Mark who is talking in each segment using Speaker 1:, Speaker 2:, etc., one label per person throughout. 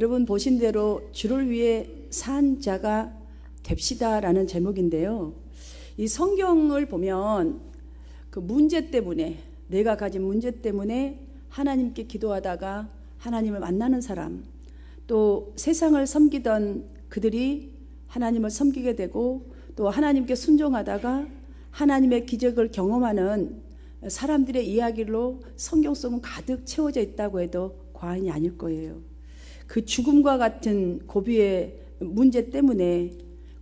Speaker 1: 여러분 보신 대로 주를 위해 산 자가 됩시다라는 제목인데요. 이 성경을 보면 그 문제 때문에, 내가 가진 문제 때문에 하나님께 기도하다가 하나님을 만나는 사람, 또 세상을 섬기던 그들이 하나님을 섬기게 되고 또 하나님께 순종하다가 하나님의 기적을 경험하는 사람들의 이야기로 성경 속은 가득 채워져 있다고 해도 과언이 아닐 거예요. 그 죽음과 같은 고비의 문제 때문에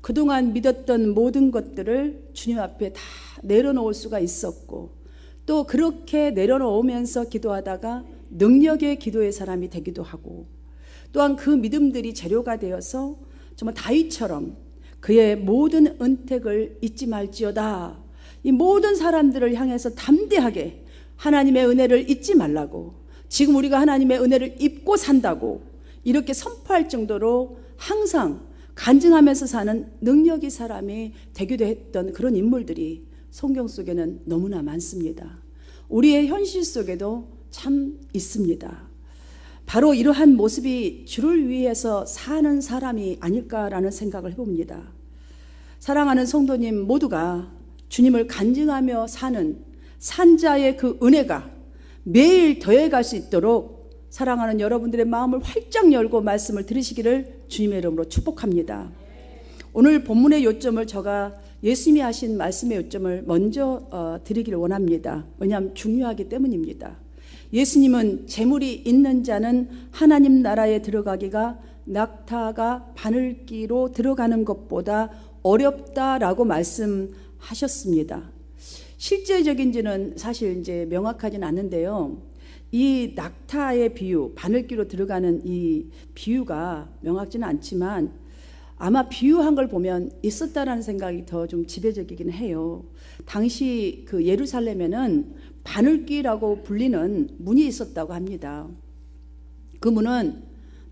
Speaker 1: 그동안 믿었던 모든 것들을 주님 앞에 다 내려놓을 수가 있었고, 또 그렇게 내려놓으면서 기도하다가 능력의 기도의 사람이 되기도 하고, 또한 그 믿음들이 재료가 되어서 정말 다윗처럼 그의 모든 은택을 잊지 말지어다, 이 모든 사람들을 향해서 담대하게 하나님의 은혜를 잊지 말라고, 지금 우리가 하나님의 은혜를 입고 산다고 이렇게 선포할 정도로 항상 간증하면서 사는 능력의 사람이 되기도 했던 그런 인물들이 성경 속에는 너무나 많습니다. 우리의 현실 속에도 참 있습니다. 바로 이러한 모습이 주를 위해서 사는 사람이 아닐까라는 생각을 해봅니다. 사랑하는 성도님 모두가 주님을 간증하며 사는 산자의 그 은혜가 매일 더해갈 수 있도록 사랑하는 여러분들의 마음을 활짝 열고 말씀을 들으시기를 주님의 이름으로 축복합니다. 오늘 본문의 요점을 제가 예수님이 하신 말씀의 요점을 먼저 드리기를 원합니다. 왜냐하면 중요하기 때문입니다. 예수님은 재물이 있는 자는 하나님 나라에 들어가기가 낙타가 바늘기로 들어가는 것보다 어렵다라고 말씀하셨습니다. 실제적인지는 사실 이제 명확하진 않은데요. 이 낙타의 비유, 바늘기로 들어가는 이 비유가 명확지는 않지만 아마 비유한 걸 보면 있었다라는 생각이 더 좀 지배적이긴 해요. 당시 그 예루살렘에는 바늘기라고 불리는 문이 있었다고 합니다. 그 문은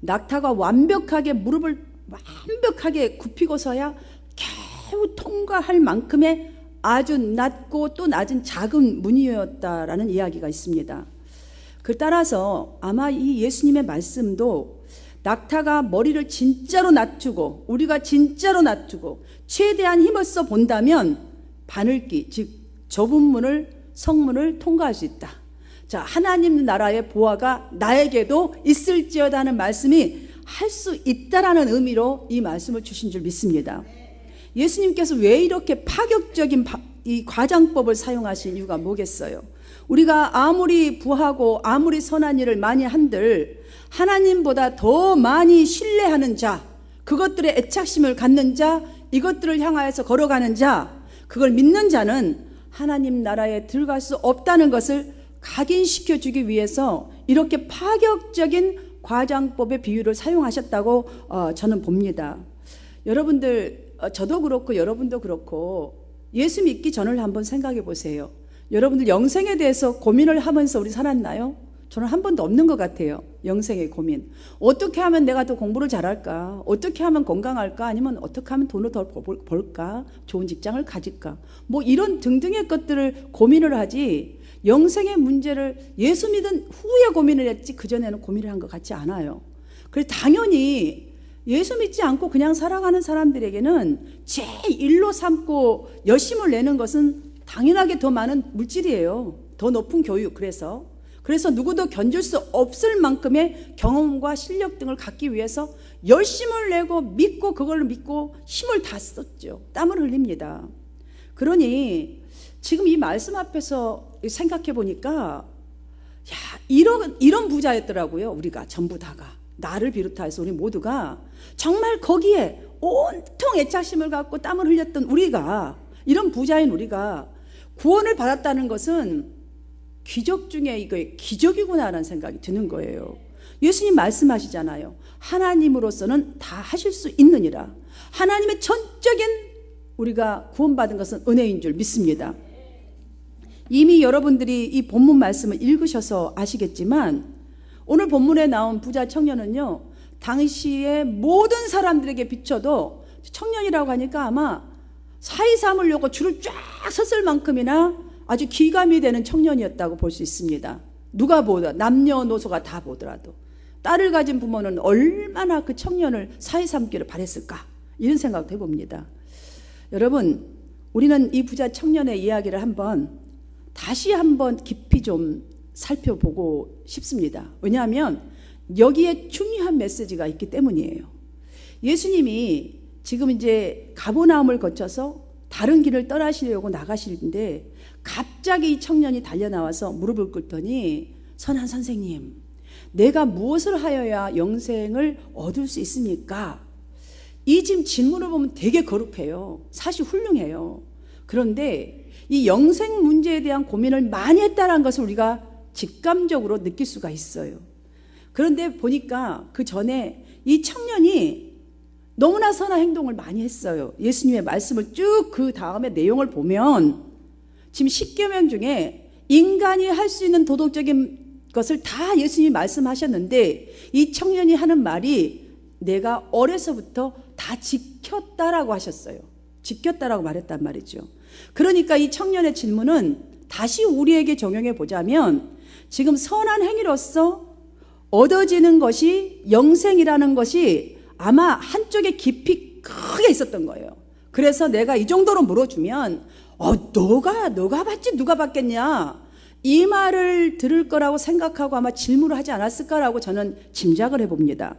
Speaker 1: 낙타가 완벽하게 무릎을 완벽하게 굽히고서야 겨우 통과할 만큼의 아주 낮고 또 낮은 작은 문이었다라는 이야기가 있습니다. 그 따라서 아마 이 예수님의 말씀도 낙타가 머리를 진짜로 낮추고 우리가 진짜로 낮추고 최대한 힘을 써 본다면 바늘기, 즉 좁은 문을, 성문을 통과할 수 있다. 자, 하나님 나라의 보화가 나에게도 있을지어다 하는 말씀이 할 수 있다라는 의미로 이 말씀을 주신 줄 믿습니다. 예수님께서 왜 이렇게 파격적인 이 과장법을 사용하신 이유가 뭐겠어요? 우리가 아무리 부하고 아무리 선한 일을 많이 한들 하나님보다 더 많이 신뢰하는 자, 그것들의 애착심을 갖는 자, 이것들을 향하여서 걸어가는 자, 그걸 믿는 자는 하나님 나라에 들어갈 수 없다는 것을 각인시켜 주기 위해서 이렇게 파격적인 과장법의 비유를 사용하셨다고 저는 봅니다. 여러분들, 저도 그렇고 여러분도 그렇고 예수 믿기 전을 한번 생각해 보세요. 여러분들 영생에 대해서 고민을 하면서 우리 살았나요? 저는 한 번도 없는 것 같아요. 영생의 고민. 어떻게 하면 내가 더 공부를 잘할까? 어떻게 하면 건강할까? 아니면 어떻게 하면 돈을 더 벌까? 좋은 직장을 가질까? 뭐 이런 등등의 것들을 고민을 하지, 영생의 문제를 예수 믿은 후에 고민을 했지 그전에는 고민을 한 것 같지 않아요. 그래서 당연히 예수 믿지 않고 그냥 살아가는 사람들에게는 제1로 삼고 열심을 내는 것은 당연하게 더 많은 물질이에요. 더 높은 교육. 그래서 누구도 견줄 수 없을 만큼의 경험과 실력 등을 갖기 위해서 열심을 내고 믿고 그걸 믿고 힘을 다 썼죠. 땀을 흘립니다. 그러니 지금 이 말씀 앞에서 생각해 보니까 이런 부자였더라고요. 우리가 전부 다가, 나를 비롯해서 우리 모두가 정말 거기에 온통 애착심을 갖고 땀을 흘렸던 우리가, 이런 부자인 우리가 구원을 받았다는 것은 기적 중에 이거 기적이구나라는 생각이 드는 거예요. 예수님 말씀하시잖아요. 하나님으로서는 다 하실 수 있느니라. 하나님의 전적인 우리가 구원받은 것은 은혜인 줄 믿습니다. 이미 여러분들이 이 본문 말씀을 읽으셔서 아시겠지만 오늘 본문에 나온 부자 청년은요, 당시의 모든 사람들에게 비춰도 청년이라고 하니까 아마 사위 삼으려고 줄을 쫙 섰을 만큼이나 아주 기감이 되는 청년이었다고 볼 수 있습니다. 누가 보더라도, 남녀노소가 다 보더라도. 딸을 가진 부모는 얼마나 그 청년을 사회 삼기를 바랬을까? 이런 생각도 해봅니다. 여러분, 우리는 이 부자 청년의 이야기를 다시 한번 깊이 좀 살펴보고 싶습니다. 왜냐하면 여기에 중요한 메시지가 있기 때문이에요. 예수님이 지금 이제 가버나움을 거쳐서 다른 길을 떠나시려고 나가시는데 갑자기 이 청년이 달려나와서 무릎을 꿇더니 선한 선생님, 내가 무엇을 하여야 영생을 얻을 수 있습니까? 이 지금 질문을 보면 되게 거룩해요. 사실 훌륭해요. 그런데 이 영생 문제에 대한 고민을 많이 했다는 것을 우리가 직감적으로 느낄 수가 있어요. 그런데 보니까 그 전에 이 청년이 너무나 선한 행동을 많이 했어요. 예수님의 말씀을 쭉 그 다음에 내용을 보면 지금 10계명 중에 인간이 할 수 있는 도덕적인 것을 다 예수님이 말씀하셨는데 이 청년이 하는 말이 내가 어려서부터 다 지켰다라고 하셨어요. 지켰다라고 말했단 말이죠. 그러니까 이 청년의 질문은 다시 우리에게 적용해 보자면 지금 선한 행위로서 얻어지는 것이 영생이라는 것이 아마 한쪽에 깊이 크게 있었던 거예요. 그래서 내가 이 정도로 물어주면 너가 받지 누가 받겠냐, 이 말을 들을 거라고 생각하고 아마 질문을 하지 않았을까라고 저는 짐작을 해봅니다.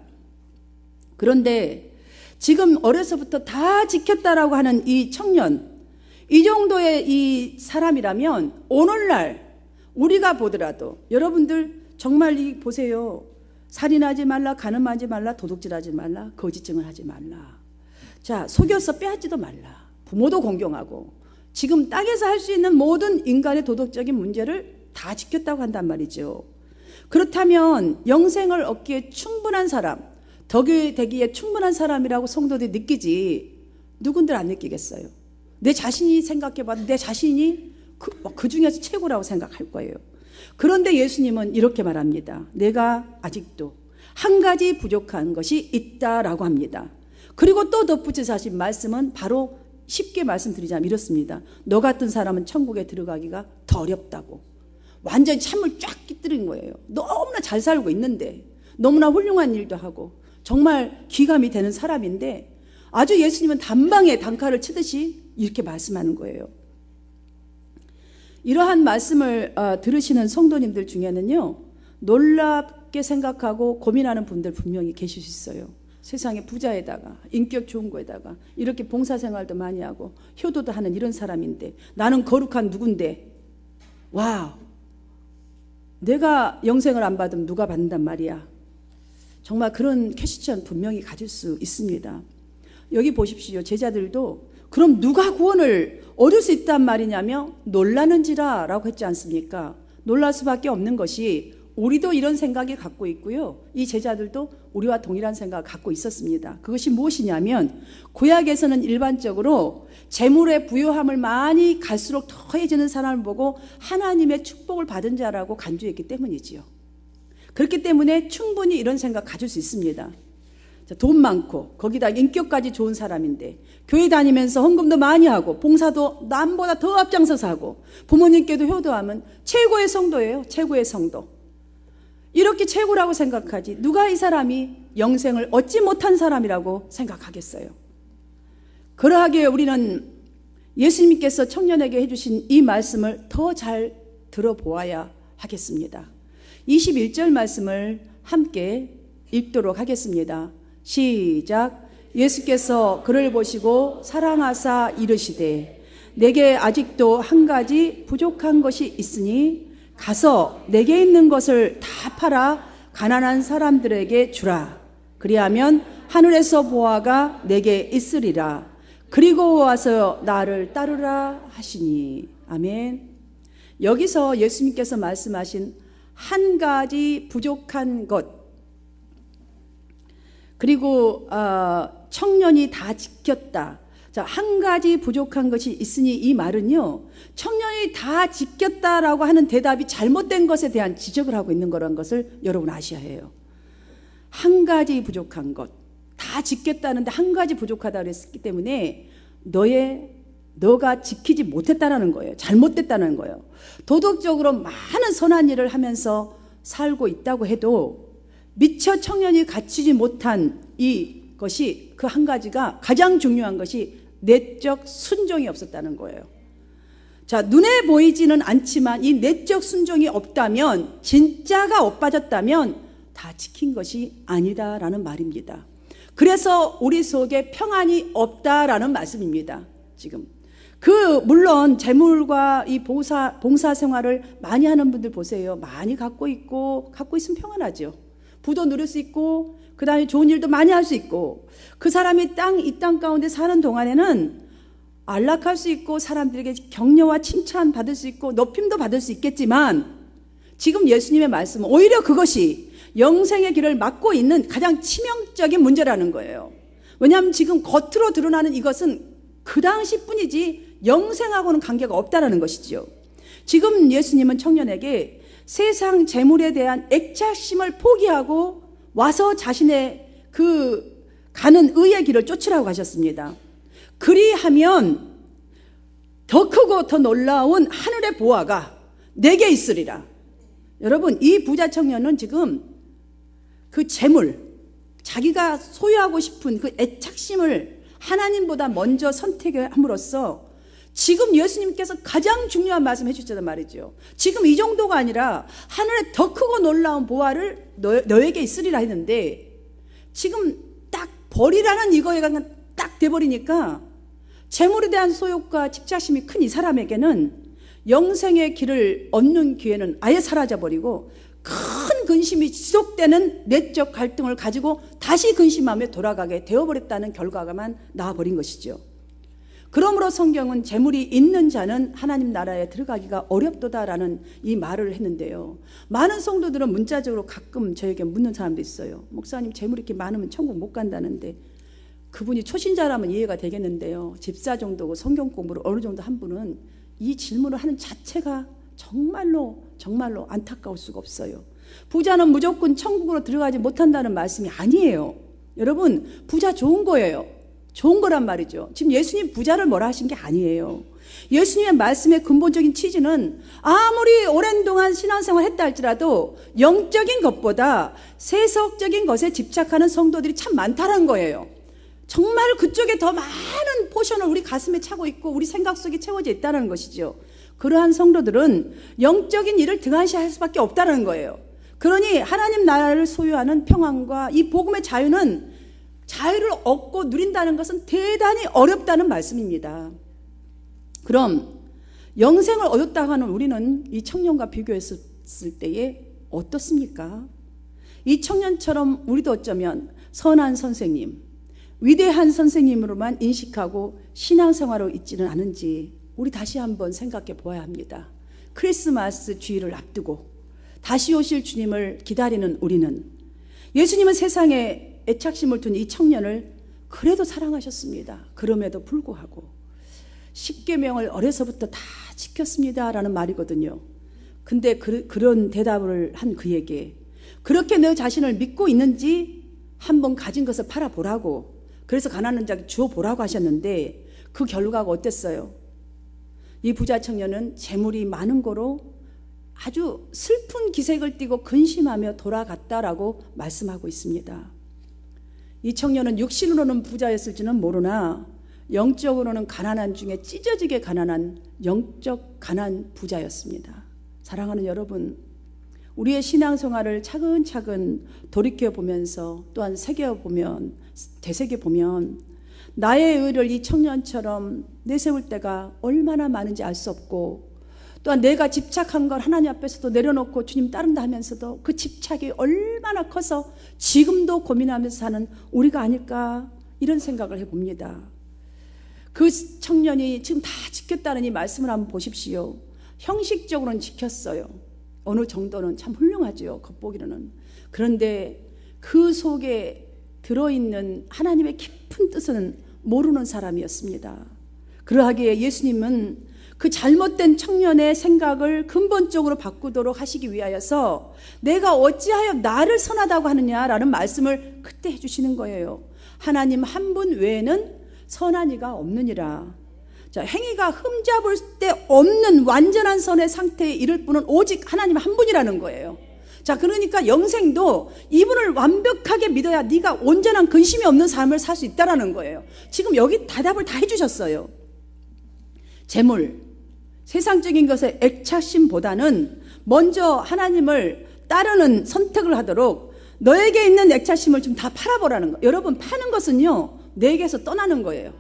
Speaker 1: 그런데 지금 어려서부터 다 지켰다라고 하는 이 청년, 이 정도의 이 사람이라면 오늘날 우리가 보더라도 여러분들 정말 보세요. 살인하지 말라, 간음하지 말라, 도둑질하지 말라, 거짓증을 하지 말라. 자, 속여서 빼앗지도 말라. 부모도 공경하고 지금 땅에서 할 수 있는 모든 인간의 도덕적인 문제를 다 지켰다고 한단 말이죠. 그렇다면 영생을 얻기에 충분한 사람, 덕이 되기에 충분한 사람이라고 성도들이 느끼지 누군들 안 느끼겠어요? 내 자신이 생각해봐도 내 자신이 그 중에서 최고라고 생각할 거예요. 그런데 예수님은 이렇게 말합니다. 내가 아직도 한 가지 부족한 것이 있다라고 합니다. 그리고 또 덧붙여서 하신 말씀은 바로 쉽게 말씀드리자면 이렇습니다. 너 같은 사람은 천국에 들어가기가 더 어렵다고. 완전히 찬물 쫙 끼뜨린 거예요. 너무나 잘 살고 있는데, 너무나 훌륭한 일도 하고 정말 귀감이 되는 사람인데 아주 예수님은 단방에 단칼을 치듯이 이렇게 말씀하는 거예요. 이러한 말씀을 들으시는 성도님들 중에는요, 놀랍게 생각하고 고민하는 분들 분명히 계실 수 있어요. 세상에 부자에다가 인격 좋은 거에다가 이렇게 봉사생활도 많이 하고 효도도 하는 이런 사람인데 나는 거룩한 누군데, 와, 내가 영생을 안 받으면 누가 받는단 말이야. 정말 그런 퀘스천 분명히 가질 수 있습니다. 여기 보십시오. 제자들도 그럼 누가 구원을 얻을 수 있단 말이냐며 놀라는지라 라고 했지 않습니까? 놀랄 수밖에 없는 것이 우리도 이런 생각을 갖고 있고요. 이 제자들도 우리와 동일한 생각을 갖고 있었습니다. 그것이 무엇이냐면 구약에서는 일반적으로 재물의 부요함을 많이 갈수록 더해지는 사람을 보고 하나님의 축복을 받은 자라고 간주했기 때문이지요. 그렇기 때문에 충분히 이런 생각 가질 수 있습니다. 돈 많고 거기다 인격까지 좋은 사람인데 교회 다니면서 헌금도 많이 하고 봉사도 남보다 더 앞장서서 하고 부모님께도 효도하면 최고의 성도예요. 최고의 성도. 이렇게 최고라고 생각하지 누가 이 사람이 영생을 얻지 못한 사람이라고 생각하겠어요? 그러하기에 우리는 예수님께서 청년에게 해주신 이 말씀을 더 잘 들어보아야 하겠습니다. 21절 말씀을 함께 읽도록 하겠습니다. 시작. 예수께서 그를 보시고 사랑하사 이르시되 내게 아직도 한 가지 부족한 것이 있으니 가서 내게 있는 것을 다 팔아 가난한 사람들에게 주라. 그리하면 하늘에서 보화가 내게 있으리라. 그리고 와서 나를 따르라 하시니. 아멘. 여기서 예수님께서 말씀하신 한 가지 부족한 것, 그리고 청년이 다 지켰다. 자, 한 가지 부족한 것이 있으니 이 말은요, 청년이 다 지켰다라고 하는 대답이 잘못된 것에 대한 지적을 하고 있는 거라는 것을 여러분 아셔야 해요. 한 가지 부족한 것, 다 지켰다는데 한 가지 부족하다고 그랬기 때문에 너가 지키지 못했다라는 거예요. 잘못됐다는 거예요. 도덕적으로 많은 선한 일을 하면서 살고 있다고 해도 미처 청년이 갖추지 못한 이것이 그 한 가지가 가장 중요한 것이 내적 순종이 없었다는 거예요. 자, 눈에 보이지는 않지만 이 내적 순종이 없다면, 진짜가 엇빠졌다면 다 지킨 것이 아니다라는 말입니다. 그래서 우리 속에 평안이 없다라는 말씀입니다. 지금 물론 재물과 이 봉사 생활을 많이 하는 분들 보세요. 많이 갖고 있으면 평안하죠. 부도 누릴 수 있고, 그 다음에 좋은 일도 많이 할 수 있고, 그 사람이 이 땅 가운데 사는 동안에는 안락할 수 있고, 사람들에게 격려와 칭찬 받을 수 있고, 높임도 받을 수 있겠지만, 지금 예수님의 말씀은 오히려 그것이 영생의 길을 막고 있는 가장 치명적인 문제라는 거예요. 왜냐하면 지금 겉으로 드러나는 이것은 그 당시 뿐이지 영생하고는 관계가 없다는 것이죠. 지금 예수님은 청년에게 세상 재물에 대한 애착심을 포기하고 와서 자신의 그 가는 의의 길을 쫓으라고 하셨습니다. 그리하면 더 크고 더 놀라운 하늘의 보화가 내게 있으리라. 여러분, 이 부자 청년은 지금 그 재물, 자기가 소유하고 싶은 그 애착심을 하나님보다 먼저 선택함으로써 지금 예수님께서 가장 중요한 말씀 해주셨단 말이죠. 지금 이 정도가 아니라 하늘에 더 크고 놀라운 보화를 너에게 있으리라 했는데, 지금 딱 벌이라는 이거에 딱 돼버리니까 재물에 대한 소욕과 집착심이 큰 이 사람에게는 영생의 길을 얻는 기회는 아예 사라져버리고 큰 근심이 지속되는 내적 갈등을 가지고 다시 근심하며 돌아가게 되어버렸다는 결과가만 나와버린 것이죠. 그러므로 성경은 재물이 있는 자는 하나님 나라에 들어가기가 어렵도다라는 이 말을 했는데요. 많은 성도들은 문자적으로 가끔 저에게 묻는 사람도 있어요. 목사님, 재물이 이렇게 많으면 천국 못 간다는데. 그분이 초신자라면 이해가 되겠는데요. 집사 정도고 성경 공부를 어느 정도 한 분은 이 질문을 하는 자체가 정말로 안타까울 수가 없어요. 부자는 무조건 천국으로 들어가지 못한다는 말씀이 아니에요. 여러분, 부자 좋은 거예요. 좋은 거란 말이죠. 지금 예수님 부자를 뭐라 하신 게 아니에요. 예수님의 말씀의 근본적인 취지는 아무리 오랜 동안 신앙생활 했다 할지라도 영적인 것보다 세속적인 것에 집착하는 성도들이 참 많다는 거예요. 정말 그쪽에 더 많은 포션을 우리 가슴에 차고 있고 우리 생각 속에 채워져 있다는 것이죠. 그러한 성도들은 영적인 일을 등한시할 수밖에 없다는 거예요. 그러니 하나님 나라를 소유하는 평안과 이 복음의 자유를 얻고 누린다는 것은 대단히 어렵다는 말씀입니다. 그럼 영생을 얻었다고 하는 우리는 이 청년과 비교했을 때에 어떻습니까? 이 청년처럼 우리도 어쩌면 선한 선생님, 위대한 선생님으로만 인식하고 신앙생활로 있지는 않은지 우리 다시 한번 생각해 보아야 합니다. 크리스마스 주일을 앞두고 다시 오실 주님을 기다리는 우리는 예수님은 세상에 애착심을 둔 이 청년을 그래도 사랑하셨습니다. 그럼에도 불구하고 십계명을 어려서부터 다 지켰습니다라는 말이거든요. 근데 그런 대답을 한 그에게 그렇게 너 자신을 믿고 있는지 한번 가진 것을 팔아보라고, 그래서 가난한 자에게 주어보라고 하셨는데 그 결과가 어땠어요? 이 부자 청년은 재물이 많은 거로 아주 슬픈 기색을 띠고 근심하며 돌아갔다라고 말씀하고 있습니다. 이 청년은 육신으로는 부자였을지는 모르나 영적으로는 가난한 중에 찢어지게 가난한 영적 가난 부자였습니다. 사랑하는 여러분, 우리의 신앙생활을 차근차근 돌이켜보면서 또한 되새겨보면 나의 의를 이 청년처럼 내세울 때가 얼마나 많은지 알 수 없고, 또한 내가 집착한 걸 하나님 앞에서도 내려놓고 주님 따른다 하면서도 그 집착이 얼마나 커서 지금도 고민하면서 사는 우리가 아닐까, 이런 생각을 해봅니다. 그 청년이 지금 다 지켰다는 이 말씀을 한번 보십시오. 형식적으로는 지켰어요. 어느 정도는 참 훌륭하죠, 겉보기로는. 그런데 그 속에 들어있는 하나님의 깊은 뜻은 모르는 사람이었습니다. 그러하기에 예수님은 그 잘못된 청년의 생각을 근본적으로 바꾸도록 하시기 위하여서 내가 어찌하여 나를 선하다고 하느냐라는 말씀을 그때 해주시는 거예요. 하나님 한 분 외에는 선한 이가 없느니라. 자, 행위가 흠잡을 데 없는 완전한 선의 상태에 이를 분은 오직 하나님 한 분이라는 거예요. 자, 그러니까 영생도 이분을 완벽하게 믿어야 네가 온전한 근심이 없는 삶을 살 수 있다라는 거예요. 지금 여기 대답을 다 해주셨어요. 재물, 세상적인 것의 애착심보다는 먼저 하나님을 따르는 선택을 하도록 너에게 있는 애착심을 좀 다 팔아보라는 거예요. 여러분, 파는 것은요, 내게서 떠나는 거예요.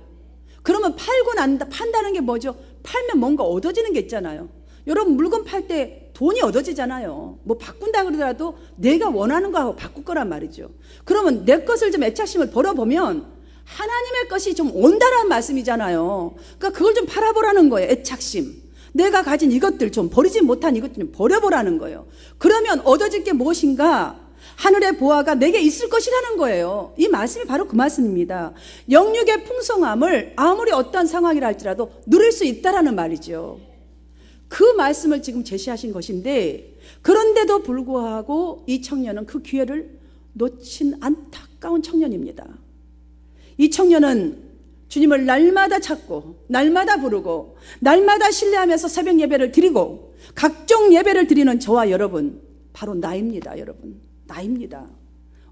Speaker 1: 그러면 팔고 판다는 게 뭐죠? 팔면 뭔가 얻어지는 게 있잖아요. 여러분, 물건 팔 때 돈이 얻어지잖아요. 뭐 바꾼다 그러더라도 내가 원하는 거하고 바꿀 거란 말이죠. 그러면 내 것을 좀 애착심을 벌어보면 하나님의 것이 좀 온다라는 말씀이잖아요. 그러니까 그걸 좀 팔아보라는 거예요. 애착심. 내가 가진 이것들 좀 버리지 못한 이것들 좀 버려보라는 거예요. 그러면 얻어질 게 무엇인가? 하늘의 보화가 내게 있을 것이라는 거예요. 이 말씀이 바로 그 말씀입니다. 영육의 풍성함을 아무리 어떠한 상황이라 할지라도 누릴 수 있다라는 말이죠. 그 말씀을 지금 제시하신 것인데, 그런데도 불구하고 이 청년은 그 기회를 놓친 안타까운 청년입니다. 이 청년은 주님을 날마다 찾고 날마다 부르고 날마다 신뢰하면서 새벽 예배를 드리고 각종 예배를 드리는 저와 여러분, 바로 나입니다. 여러분, 나입니다.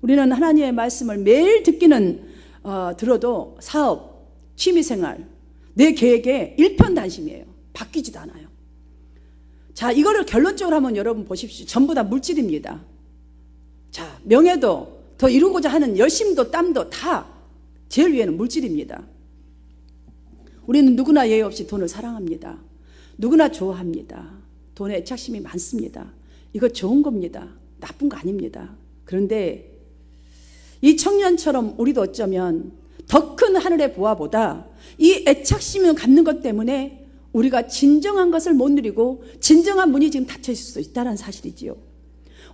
Speaker 1: 우리는 하나님의 말씀을 매일 들어도 사업, 취미생활, 내 계획에 일편단심이에요. 바뀌지도 않아요. 자, 이거를 결론적으로 한번 여러분 보십시오. 전부 다 물질입니다. 자, 명예도 더 이루고자 하는 열심도 땀도 다 제일 위에는 물질입니다. 우리는 누구나 예의 없이 돈을 사랑합니다. 누구나 좋아합니다. 돈에 애착심이 많습니다. 이거 좋은 겁니다. 나쁜 거 아닙니다. 그런데 이 청년처럼 우리도 어쩌면 더 큰 하늘의 보화보다 이 애착심을 갖는 것 때문에 우리가 진정한 것을 못 누리고 진정한 문이 지금 닫혀 있을 수 있다는 사실이지요.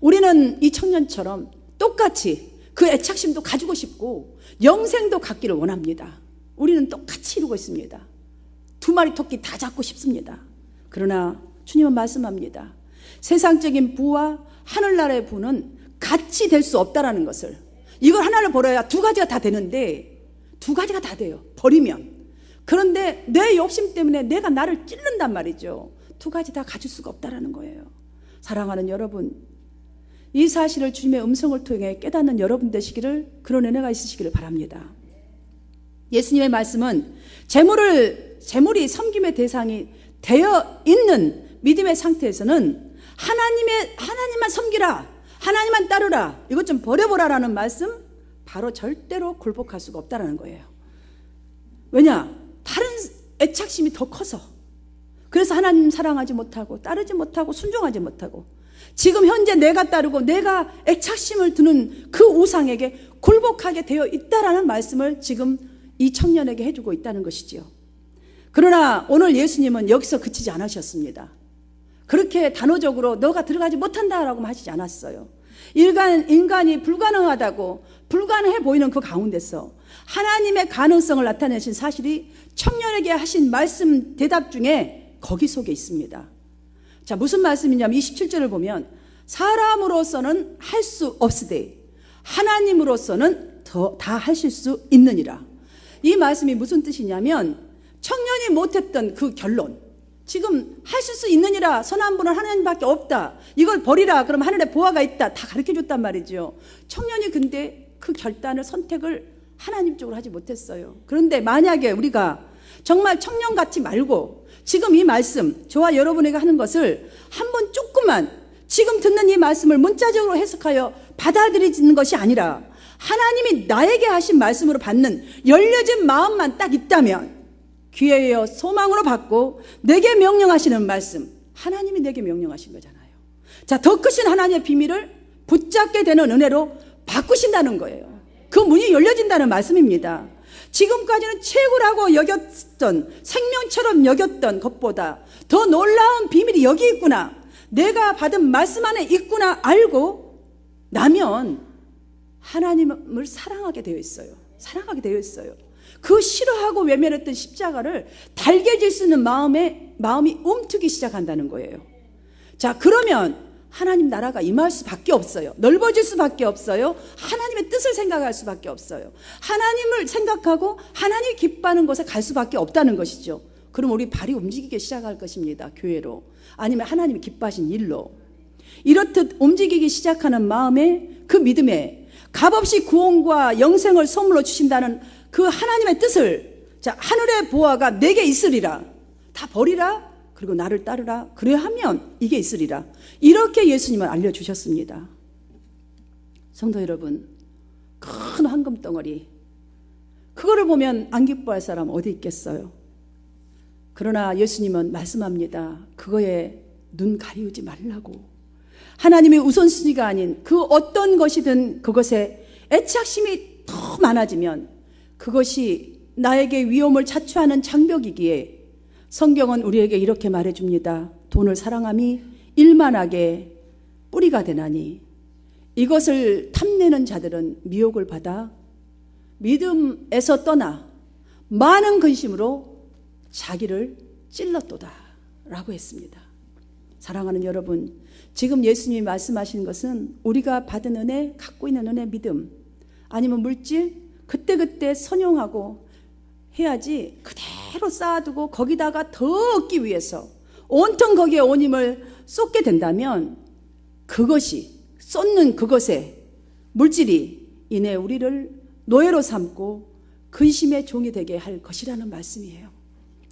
Speaker 1: 우리는 이 청년처럼 똑같이 그 애착심도 가지고 싶고 영생도 갖기를 원합니다. 우리는 똑같이 이루고 있습니다. 두 마리 토끼 다 잡고 싶습니다. 그러나 주님은 말씀합니다. 세상적인 부와 하늘나라의 부는 같이 될 수 없다라는 것을. 이걸 하나를 버려야 두 가지가 다 되는데 두 가지가 다 돼요. 버리면. 그런데 내 욕심 때문에 내가 나를 찌른단 말이죠. 두 가지 다 가질 수가 없다라는 거예요. 사랑하는 여러분, 이 사실을 주님의 음성을 통해 깨닫는 여러분 되시기를, 그런 은혜가 있으시기를 바랍니다. 예수님의 말씀은 재물이 섬김의 대상이 되어 있는 믿음의 상태에서는 하나님만 섬기라, 하나님만 따르라, 이것 좀 버려보라라는 말씀, 바로 절대로 굴복할 수가 없다라는 거예요. 왜냐? 다른 애착심이 더 커서. 그래서 하나님 사랑하지 못하고 따르지 못하고 순종하지 못하고 지금 현재 내가 따르고 내가 애착심을 두는 그 우상에게 굴복하게 되어 있다라는 말씀을 지금 이 청년에게 해주고 있다는 것이지요. 그러나 오늘 예수님은 여기서 그치지 않으셨습니다. 그렇게 단호적으로 너가 들어가지 못한다라고 하시지 않았어요. 인간이 불가능하다고 불가능해 보이는 그 가운데서 하나님의 가능성을 나타내신 사실이 청년에게 하신 말씀 대답 중에 거기 속에 있습니다. 자, 무슨 말씀이냐면 27절을 보면 사람으로서는 할 수 없으되 하나님으로서는 다 하실 수 있느니라. 이 말씀이 무슨 뜻이냐면 청년이 못했던 그 결론, 지금 하실 수 있느니라, 선한 분은 하나님밖에 없다, 이걸 버리라, 그럼 하늘에 보화가 있다, 다 가르쳐줬단 말이죠. 청년이 근데 그 결단을 선택을 하나님 쪽으로 하지 못했어요. 그런데 만약에 우리가 정말 청년 같지 말고 지금 이 말씀, 저와 여러분에게 하는 것을 한번 조금만 지금 듣는 이 말씀을 문자적으로 해석하여 받아들이는 것이 아니라 하나님이 나에게 하신 말씀으로 받는 열려진 마음만 딱 있다면 기회여 소망으로 받고 내게 명령하시는 말씀, 하나님이 내게 명령하신 거잖아요. 자, 더 크신 하나님의 비밀을 붙잡게 되는 은혜로 바꾸신다는 거예요. 그 문이 열려진다는 말씀입니다. 지금까지는 최고라고 여겼던, 생명처럼 여겼던 것보다 더 놀라운 비밀이 여기 있구나, 내가 받은 말씀 안에 있구나 알고 나면 하나님을 사랑하게 되어 있어요. 사랑하게 되어 있어요. 그 싫어하고 외면했던 십자가를 달개질 수 있는 마음이 움트기 시작한다는 거예요. 자, 그러면 하나님 나라가 임할 수밖에 없어요. 넓어질 수밖에 없어요. 하나님의 뜻을 생각할 수밖에 없어요. 하나님을 생각하고 하나님이 기뻐하는 곳에 갈 수밖에 없다는 것이죠. 그럼 우리 발이 움직이기 시작할 것입니다. 교회로, 아니면 하나님이 기뻐하신 일로. 이렇듯 움직이기 시작하는 마음에 그 믿음에 값없이 구원과 영생을 선물로 주신다는 그 하나님의 뜻을, 자, 하늘의 보화가 내게 있으리라, 다 버리라, 그리고 나를 따르라, 그래야 하면 이게 있으리라, 이렇게 예수님은 알려주셨습니다. 성도 여러분, 큰 황금 덩어리, 그거를 보면 안 기뻐할 사람 어디 있겠어요? 그러나 예수님은 말씀합니다. 그거에 눈 가리우지 말라고. 하나님의 우선순위가 아닌 그 어떤 것이든 그것에 애착심이 더 많아지면 그것이 나에게 위험을 자초하는 장벽이기에 성경은 우리에게 이렇게 말해줍니다. 돈을 사랑함이 일만하게 뿌리가 되나니 이것을 탐내는 자들은 미혹을 받아 믿음에서 떠나 많은 근심으로 자기를 찔렀도다 라고 했습니다. 사랑하는 여러분, 지금 예수님이 말씀하시는 것은 우리가 받은 은혜, 갖고 있는 은혜, 믿음, 아니면 물질, 그때그때 선용하고 해야지 그대로 쌓아두고 거기다가 더 얻기 위해서 온통 거기에 온 힘을 쏟게 된다면 그것이, 쏟는 그것에 물질이 이내 우리를 노예로 삼고 근심의 종이 되게 할 것이라는 말씀이에요.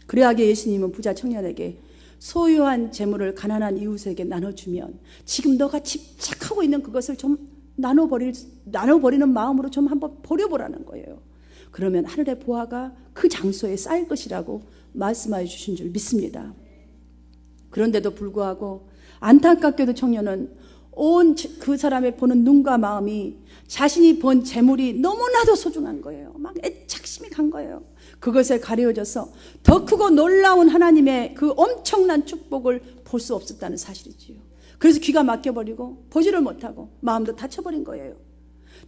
Speaker 1: 그래야게 예수님은 부자 청년에게 소유한 재물을 가난한 이웃에게 나눠주면 지금 너가 집착하고 있는 그것을 좀 나눠버리는 마음으로 좀 한번 버려보라는 거예요. 그러면 하늘의 보화가 그 장소에 쌓일 것이라고 말씀해 주신 줄 믿습니다. 그런데도 불구하고 안타깝게도 청년은 온 그 사람의 보는 눈과 마음이 자신이 번 재물이 너무나도 소중한 거예요. 막 애착심이 간 거예요. 그것에 가려져서 더 크고 놀라운 하나님의 그 엄청난 축복을 볼 수 없었다는 사실이지요. 그래서 귀가 막혀버리고 보지를 못하고 마음도 다쳐버린 거예요.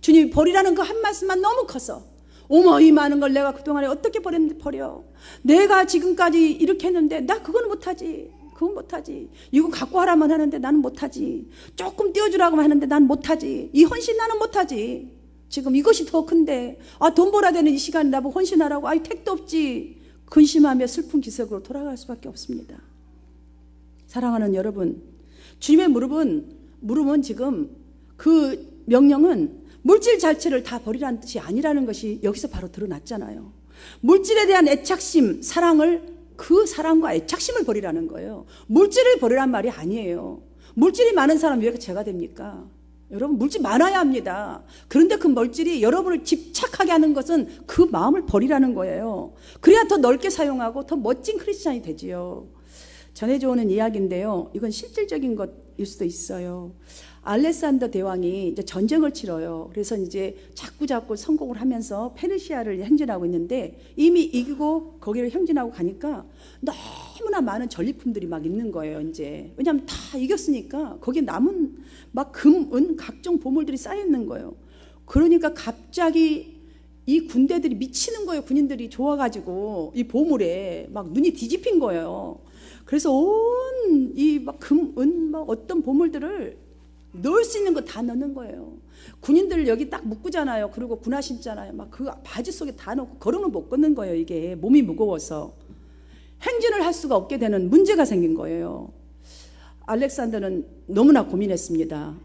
Speaker 1: 주님이 버리라는 그 한 말씀만 너무 커서, 어머, 이 많은 걸 내가 그동안에 어떻게 버렸는데 버려. 내가 지금까지 이렇게 했는데 나 그건 못하지. 그건 못하지. 이거 갖고 하라면 하는데 나는 못하지. 조금 띄워주라고 하는데 나는 못하지. 이 헌신 나는 못하지. 지금 이것이 더 큰데, 돈 벌어야 되는 이 시간에 나보고 헌신하라고, 택도 없지. 근심하며 슬픈 기색으로 돌아갈 수밖에 없습니다. 사랑하는 여러분, 주님의 물음은 지금 그 명령은 물질 자체를 다 버리라는 뜻이 아니라는 것이 여기서 바로 드러났잖아요. 물질에 대한 애착심, 그 사랑과 애착심을 버리라는 거예요. 물질을 버리란 말이 아니에요. 물질이 많은 사람 왜 죄가 됩니까? 여러분, 물질 많아야 합니다. 그런데 그 물질이 여러분을 집착하게 하는 것은 그 마음을 버리라는 거예요. 그래야 더 넓게 사용하고 더 멋진 크리스찬이 되지요. 전해져 오는 이야기인데요, 이건 실질적인 것일 수도 있어요. 알렉산더 대왕이 이제 전쟁을 치러요. 그래서 이제 자꾸 성공을 하면서 페르시아를 행진하고 있는데 이미 이기고 거기를 행진하고 가니까 너무나 많은 전리품들이 막 있는 거예요. 이제 왜냐하면 다 이겼으니까 거기에 남은 막 금, 은, 각종 보물들이 쌓여 있는 거예요. 그러니까 갑자기 이 군대들이 미치는 거예요. 군인들이 좋아가지고 이 보물에 막 눈이 뒤집힌 거예요. 그래서 온 이 막 금, 은, 막 어떤 보물들을 넣을 수 있는 거 다 넣는 거예요. 군인들 여기 딱 묶잖아요. 그리고 군화 신잖아요. 막 그 바지 속에 다 넣고 걸음을 못 걷는 거예요. 이게 몸이 무거워서 행진을 할 수가 없게 되는 문제가 생긴 거예요. 알렉산더는 너무나 고민했습니다.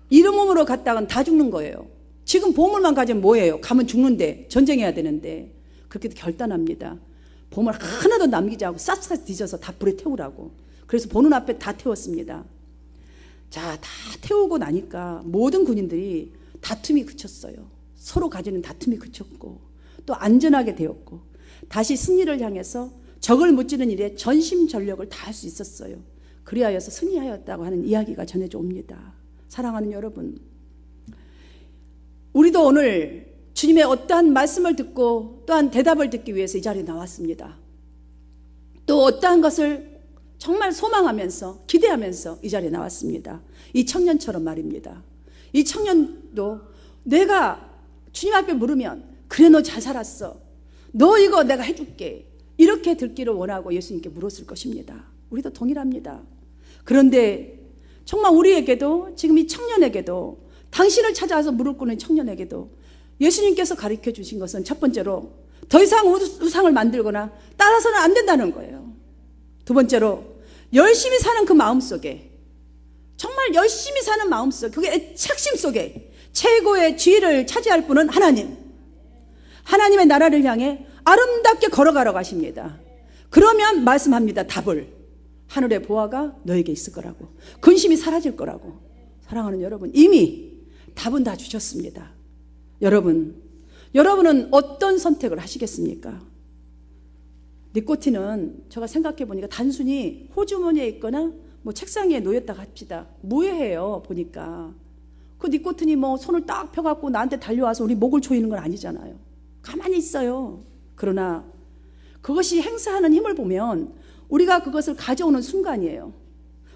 Speaker 1: 이런 몸으로 갔다간 다 죽는 거예요. 지금 보물만 가지면 뭐예요? 가면 죽는데, 전쟁해야 되는데. 그렇게 결단합니다. 보물 하나도 남기지 않고 싹싹 뒤져서 다 불에 태우라고. 그래서 보는 앞에 다 태웠습니다. 자, 다 태우고 나니까 모든 군인들이 다툼이 그쳤어요. 서로 가지는 다툼이 그쳤고 또 안전하게 되었고 다시 승리를 향해서 적을 무찌르는 일에 전심전력을 다할 수 있었어요. 그리하여서 승리하였다고 하는 이야기가 전해져 옵니다. 사랑하는 여러분, 우리도 오늘 주님의 어떠한 말씀을 듣고 또한 대답을 듣기 위해서 이 자리에 나왔습니다. 또 어떠한 것을 정말 소망하면서 기대하면서 이 자리에 나왔습니다. 이 청년처럼 말입니다. 이 청년도 내가 주님 앞에 물으면 그래, 너 잘 살았어, 너 이거 내가 해줄게, 이렇게 듣기를 원하고 예수님께 물었을 것입니다. 우리도 동일합니다. 그런데 정말 우리에게도, 지금 이 청년에게도, 당신을 찾아와서 무릎 꿇는 청년에게도 예수님께서 가르쳐 주신 것은 첫 번째로 더 이상 우상을 만들거나 따라서는 안 된다는 거예요. 두 번째로 열심히 사는 그 마음 속에 정말 열심히 사는 마음속, 그게 애착심 속에 최고의 지위를 차지할 분은 하나님. 하나님의 나라를 향해 아름답게 걸어가라고 하십니다. 그러면 말씀합니다. 답을. 하늘의 보화가 너에게 있을 거라고. 근심이 사라질 거라고. 사랑하는 여러분, 이미 답은 다 주셨습니다. 여러분은 어떤 선택을 하시겠습니까? 니코틴은 제가 생각해 보니까 단순히 호주머니에 있거나 뭐 책상 위에 놓였다 합시다. 무해해요, 보니까. 그 니코틴이 뭐 손을 딱 펴갖고 나한테 달려와서 우리 목을 조이는 건 아니잖아요. 가만히 있어요. 그러나 그것이 행사하는 힘을 보면 우리가 그것을 가져오는 순간이에요.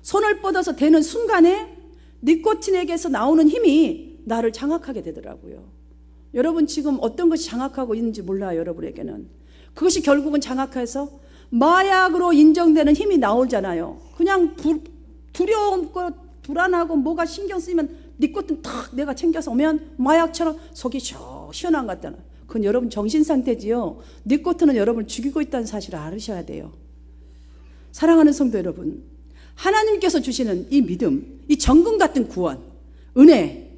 Speaker 1: 손을 뻗어서 대는 순간에 니코틴에게서 나오는 힘이 나를 장악하게 되더라고요. 여러분 지금 어떤 것이 장악하고 있는지 몰라요. 여러분에게는. 그것이 결국은 장악해서 마약으로 인정되는 힘이 나오잖아요. 그냥 두려움고 불안하고 뭐가 신경 쓰이면 니코틴 탁 내가 챙겨서 오면 마약처럼 속이 시원한 것 같잖아요. 그건 여러분 정신 상태지요. 니코틴은 여러분을 죽이고 있다는 사실을 알으셔야 돼요. 사랑하는 성도 여러분, 하나님께서 주시는 이 믿음, 이 정금 같은 구원, 은혜,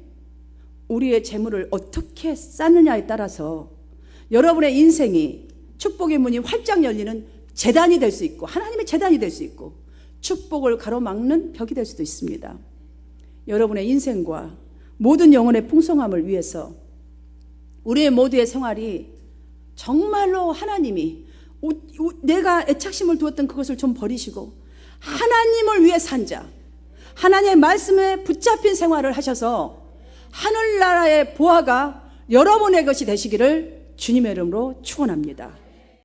Speaker 1: 우리의 재물을 어떻게 쌓느냐에 따라서 여러분의 인생이 축복의 문이 활짝 열리는 재단이 될 수 있고 하나님의 재단이 될 수 있고 축복을 가로막는 벽이 될 수도 있습니다. 여러분의 인생과 모든 영혼의 풍성함을 위해서 우리의 모두의 생활이 정말로 하나님이 내가 애착심을 두었던 그것을 좀 버리시고 하나님을 위해 산 자, 하나님의 말씀에 붙잡힌 생활을 하셔서 하늘나라의 보화가 여러분의 것이 되시기를 주님의 이름으로 축원합니다.